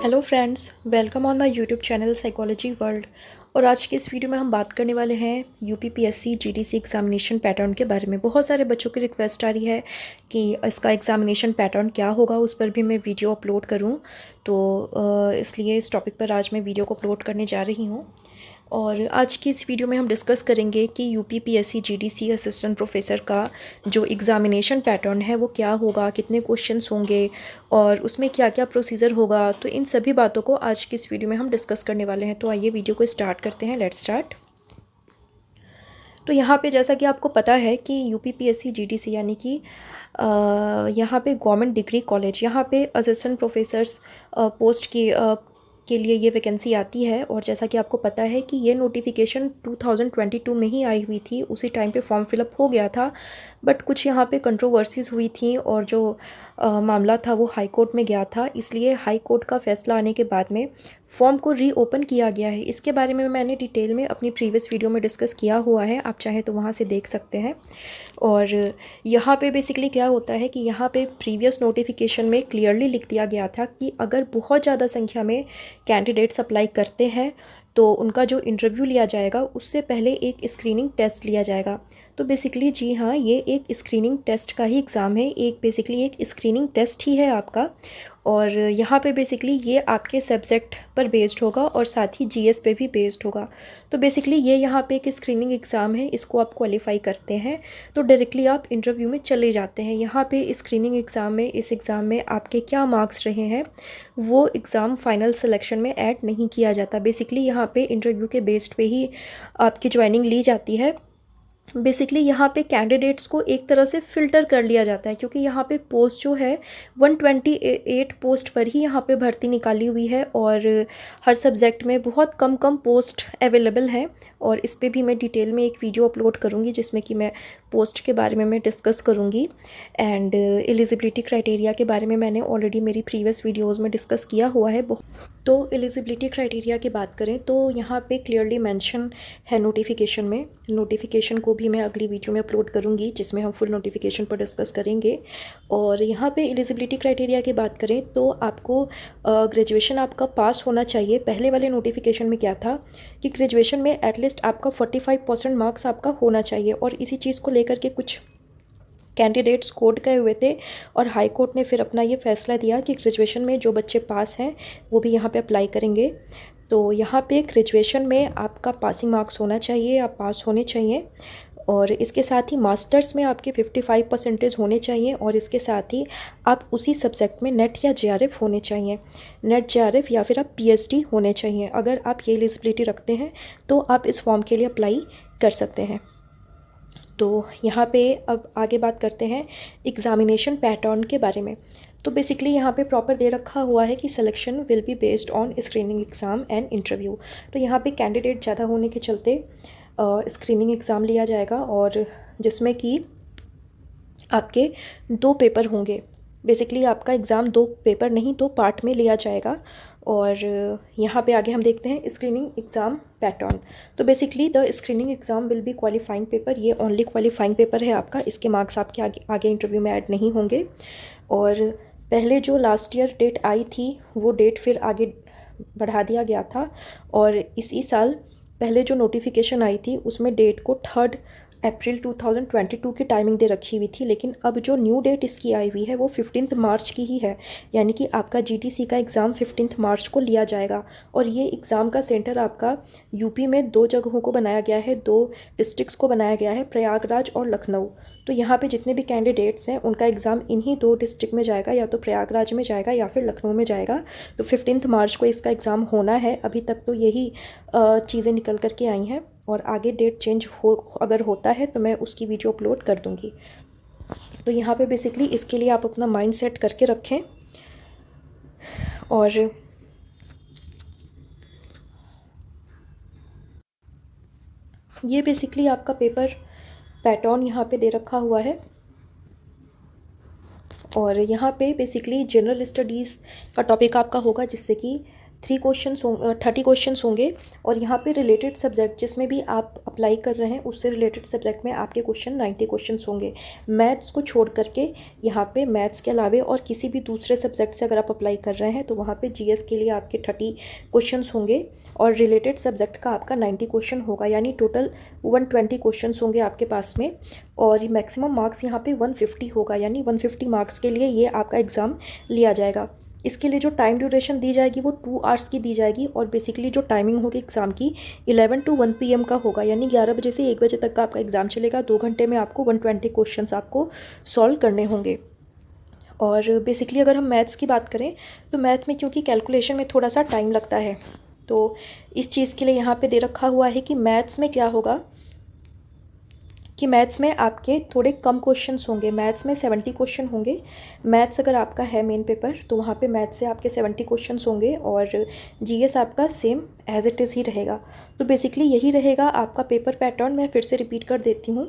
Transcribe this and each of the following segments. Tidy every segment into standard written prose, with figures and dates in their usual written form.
Hello friends, welcome on my YouTube channel psychology world. और आज की इस वीडियो में हम बात करने वाले हैं यूपीपीएससी जीडीसी एग्जामिनेशन पैटर्न के बारे में। बहुत सारे बच्चों की रिक्वेस्ट आ रही है कि इसका एग्जामिनेशन पैटर्न क्या होगा, उस पर भी मैं वीडियो अपलोड करूं। तो इसलिए इस टॉपिक पर आज मैं वीडियो को अपलोड करने जा रही हूं। और आज की इस वीडियो में हम डिस्कस करेंगे कि यूपीपीएससी जीडीसी असिस्टेंट प्रोफेसर का जो एग्ज़ामिनेशन पैटर्न है वो क्या होगा, कितने क्वेश्चंस होंगे और उसमें क्या क्या प्रोसीजर होगा। तो इन सभी बातों को आज की इस वीडियो में हम डिस्कस करने वाले हैं। तो आइए वीडियो को स्टार्ट करते हैं। Let's start. तो यहाँ पे जैसा कि आपको पता है कि यूपीपीएससी जीडीसी यानी कि यहाँ पे गवर्नमेंट डिग्री कॉलेज, यहाँ पे असिस्टेंट प्रोफेसर्स पोस्ट की के लिए ये वैकेंसी आती है। और जैसा कि आपको पता है कि ये नोटिफिकेशन 2022 में ही आई हुई थी, उसी टाइम पे फॉर्म फिलअप हो गया था। बट कुछ यहाँ पे कंट्रोवर्सीज़ हुई थी और जो मामला था वो हाई कोर्ट में गया था, इसलिए हाई कोर्ट का फैसला आने के बाद में फॉर्म को रीओपन किया गया है। इसके बारे में मैंने डिटेल में अपनी प्रीवियस वीडियो में डिस्कस किया हुआ है, आप चाहें तो वहाँ से देख सकते हैं। और यहाँ पे बेसिकली क्या होता है कि यहाँ पे प्रीवियस नोटिफिकेशन में क्लियरली लिख दिया गया था कि अगर बहुत ज़्यादा संख्या में कैंडिडेट्स अप्लाई करते हैं तो उनका जो इंटरव्यू लिया जाएगा उससे पहले एक स्क्रीनिंग टेस्ट लिया जाएगा। तो बेसिकली जी हाँ, ये एक स्क्रीनिंग टेस्ट का ही एग्ज़ाम है, एक बेसिकली एक स्क्रीनिंग टेस्ट ही है आपका। और यहाँ पे बेसिकली ये आपके सब्जेक्ट पर बेस्ड होगा और साथ ही जीएस पे भी बेस्ड होगा। तो बेसिकली ये यहाँ पे एक स्क्रीनिंग एग्ज़ाम है, इसको आप क्वालिफाई करते हैं तो डायरेक्टली आप इंटरव्यू में चले जाते हैं। यहाँ पे स्क्रीनिंग एग्ज़ाम में, इस एग्ज़ाम में आपके क्या मार्क्स रहे हैं वो एग्ज़ाम फाइनल सिलेक्शन में ऐड नहीं किया जाता। बेसिकली यहाँ पे इंटरव्यू के बेस्ड पे ही आपकी ज्वाइनिंग ली जाती है। बेसिकली यहाँ पे कैंडिडेट्स को एक तरह से फ़िल्टर कर लिया जाता है, क्योंकि यहाँ पे पोस्ट जो है 128 पोस्ट पर ही यहाँ पे भर्ती निकाली हुई है और हर सब्जेक्ट में बहुत कम कम पोस्ट अवेलेबल हैं। और इस पे भी मैं डिटेल में एक वीडियो अपलोड करूँगी जिसमें कि मैं पोस्ट के बारे में मैं डिस्कस करूँगी। एंड एलिजिबिलिटी क्राइटेरिया के बारे में मैंने ऑलरेडी मेरी प्रीवियस वीडियोज़ में डिस्कस किया हुआ है। तो एलिजिबिलिटी क्राइटेरिया की बात करें तो यहाँ पे क्लियरली मेंशन है नोटिफिकेशन में। नोटिफिकेशन को भी मैं अगली वीडियो में अपलोड करूँगी जिसमें हम फुल नोटिफिकेशन पर डिस्कस करेंगे। और यहाँ पे एलिजिबिलिटी क्राइटेरिया की बात करें तो आपको ग्रेजुएशन आपका पास होना चाहिए। पहले वाले नोटिफिकेशन में क्या था कि ग्रेजुएशन में एटलीस्ट आपका 45% मार्क्स आपका होना चाहिए। और इसी चीज़ को लेकर के कुछ कैंडिडेट्स कोर्ट गए हुए थे और हाई कोर्ट ने फिर अपना ये फैसला दिया कि ग्रेजुएशन में जो बच्चे पास हैं वो भी यहाँ पे अप्लाई करेंगे। तो यहाँ पे ग्रेजुएशन में आपका पासिंग मार्क्स होना चाहिए, आप पास होने चाहिए। और इसके साथ ही मास्टर्स में आपके 55% होने चाहिए। और इसके साथ ही आप उसी सब्जेक्ट में नेट या जेआरएफ होने चाहिए, नेट जेआरएफ या फिर आप पीएचडी होने चाहिए। अगर आप ये एलिजिबिलिटी रखते हैं तो आप इस फॉर्म के लिए अप्लाई कर सकते हैं। तो यहाँ पे अब आगे बात करते हैं एग्ज़ामिनेशन पैटर्न के बारे में। तो बेसिकली यहाँ पे प्रॉपर दे रखा हुआ है कि selection will be based on screening exam and interview. तो यहाँ पे कैंडिडेट ज़्यादा होने के चलते स्क्रीनिंग एग्ज़ाम लिया जाएगा और जिसमें कि आपके 2 पेपर होंगे। बेसिकली आपका एग्ज़ाम 2 पेपर नहीं 2 पार्ट में लिया जाएगा। और यहाँ पे आगे हम देखते हैं स्क्रीनिंग एग्ज़ाम पैटर्न। तो basically the screening exam will be qualifying paper, ये ओनली क्वालिफाइंग पेपर है आपका, इसके मार्क्स आपके आगे इंटरव्यू में ऐड नहीं होंगे। और पहले जो लास्ट ईयर डेट आई थी वो डेट फिर आगे बढ़ा दिया गया था। और इसी साल पहले जो नोटिफिकेशन आई थी उसमें डेट को 3 अप्रैल 2022 की टाइमिंग दे रखी हुई थी, लेकिन अब जो न्यू डेट इसकी आई हुई है वो 15 मार्च की ही है। यानी कि आपका जीडीसी का एग्ज़ाम 15 मार्च को लिया जाएगा। और ये एग्ज़ाम का सेंटर आपका यूपी में 2 जगहों को बनाया गया है, 2 डिस्ट्रिक्ट्स को बनाया गया है, प्रयागराज और लखनऊ। तो यहाँ पे जितने भी कैंडिडेट्स हैं उनका एग्ज़ाम इन्हीं 2 डिस्ट्रिक्ट में जाएगा, या तो प्रयागराज में जाएगा या फिर लखनऊ में जाएगा। तो 15 मार्च को इसका एग्ज़ाम होना है। अभी तक तो यही चीज़ें निकल कर के आई हैं और आगे डेट चेंज हो अगर होता है तो मैं उसकी वीडियो अपलोड कर दूँगी। तो यहाँ पे बेसिकली इसके लिए आप अपना माइंड सेट करके रखें। और ये बेसिकली आपका पेपर पैटर्न यहाँ पे दे रखा हुआ है। और यहाँ पे बेसिकली जनरल स्टडीज़ का टॉपिक आपका होगा जिससे कि 30 क्वेश्चंस होंगे। और यहाँ पे रिलेटेड सब्जेक्ट जिसमें भी आप अप्लाई कर रहे हैं उससे रिलेटेड सब्जेक्ट में आपके क्वेश्चन 90 क्वेश्चंस होंगे। मैथ्स को छोड़ करके यहाँ पे मैथ्स के अलावे और किसी भी दूसरे सब्जेक्ट से अगर आप अप्लाई कर रहे हैं तो वहाँ पे जीएस के लिए आपके 30 क्वेश्चंस होंगे और रिलेटेड सब्जेक्ट का आपका 90 क्वेश्चन होगा, यानी टोटल 120 क्वेश्चंस होंगे आपके पास में। और मैक्सिमम मार्क्स यहाँ पे 150 होगा, यानी 150 मार्क्स के लिए ये आपका एग्ज़ाम लिया जाएगा। इसके लिए जो टाइम ड्यूरेशन दी जाएगी वो 2 आवर्स की दी जाएगी और बेसिकली जो टाइमिंग होगी एग्ज़ाम की 11 to 1 PM का होगा, यानी 11 बजे से 1 बजे तक का आपका एग्ज़ाम चलेगा। 2 घंटे में आपको 120 क्वेश्चंस आपको सॉल्व करने होंगे। और बेसिकली अगर हम मैथ्स की बात करें तो मैथ में क्योंकि कैलकुलेशन में थोड़ा सा टाइम लगता है, तो इस चीज़ के लिए यहाँ पे दे रखा हुआ है कि मैथ्स में क्या होगा कि मैथ्स में आपके थोड़े कम क्वेश्चंस होंगे। मैथ्स में 70 क्वेश्चन होंगे। मैथ्स अगर आपका है मेन पेपर तो वहाँ पे मैथ्स से आपके 70 क्वेश्चंस होंगे और जीएस आपका सेम एज इट इज़ ही रहेगा। तो बेसिकली यही रहेगा आपका पेपर पैटर्न। मैं फिर से रिपीट कर देती हूँ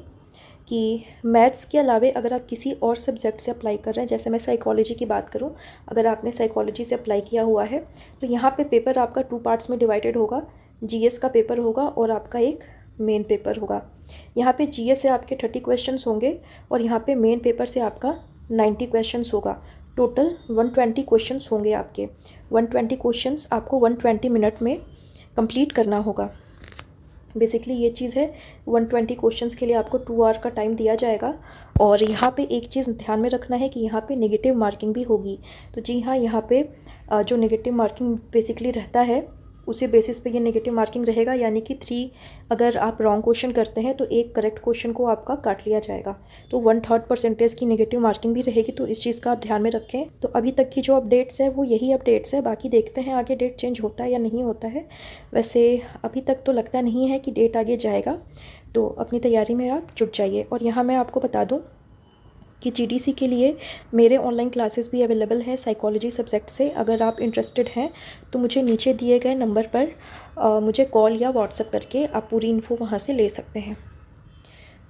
कि मैथ्स के अलावे अगर आप किसी और सब्जेक्ट से अप्लाई कर रहे हैं, जैसे मैं साइकोलॉजी की बात करूं, अगर आपने साइकोलॉजी से अप्लाई किया हुआ है तो यहाँ पे पेपर आपका 2 पार्ट्स में डिवाइडेड होगा। जीएस का पेपर होगा और आपका एक मेन पेपर होगा। यहाँ पे जीएस से आपके 30 क्वेश्चंस होंगे और यहाँ पे मेन पेपर से आपका 90 क्वेश्चंस होगा। टोटल 120 क्वेश्चंस होंगे आपके। 120 क्वेश्चंस आपको 120 मिनट में कंप्लीट करना होगा। बेसिकली ये चीज़ है। 120 क्वेश्चंस के लिए आपको 2 आवर का टाइम दिया जाएगा। और यहाँ पे एक चीज़ ध्यान में रखना है कि यहाँ पे नेगेटिव मार्किंग भी होगी। तो जी हाँ, यहाँ पे जो नेगेटिव मार्किंग बेसिकली रहता है उसी बेसिस पे ये नेगेटिव मार्किंग रहेगा, यानी कि 3 अगर आप रॉन्ग क्वेश्चन करते हैं तो एक करेक्ट क्वेश्चन को आपका काट लिया जाएगा। तो 1/3% की नेगेटिव मार्किंग भी रहेगी, तो इस चीज़ का आप ध्यान में रखें। तो अभी तक की जो अपडेट्स है वो यही अपडेट्स है। बाकी देखते हैं आगे डेट चेंज होता है या नहीं होता है। वैसे अभी तक तो लगता नहीं है कि डेट आगे जाएगा, तो अपनी तैयारी में आप जुट जाइए। और यहाँ मैं आपको बता दूँ कि जीडीसी के लिए मेरे ऑनलाइन क्लासेस भी अवेलेबल हैं साइकोलॉजी सब्जेक्ट से। अगर आप इंटरेस्टेड हैं तो मुझे नीचे दिए गए नंबर पर मुझे कॉल या व्हाट्सएप करके आप पूरी इन्फो वहाँ से ले सकते हैं।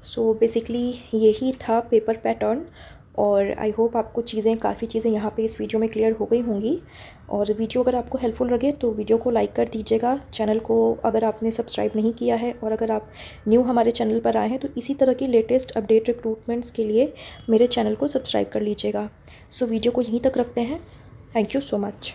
सो बेसिकली यही था पेपर पैटर्न और आई होप आपको काफ़ी चीज़ें यहाँ पे इस वीडियो में क्लियर हो गई होंगी। और वीडियो अगर आपको हेल्पफुल लगे तो वीडियो को लाइक कर दीजिएगा। चैनल को अगर आपने सब्सक्राइब नहीं किया है और अगर आप न्यू हमारे चैनल पर आए हैं तो इसी तरह की लेटेस्ट अपडेट रिक्रूटमेंट्स के लिए मेरे चैनल को सब्सक्राइब कर लीजिएगा। सो वीडियो को यहीं तक रखते हैं। Thank you so much.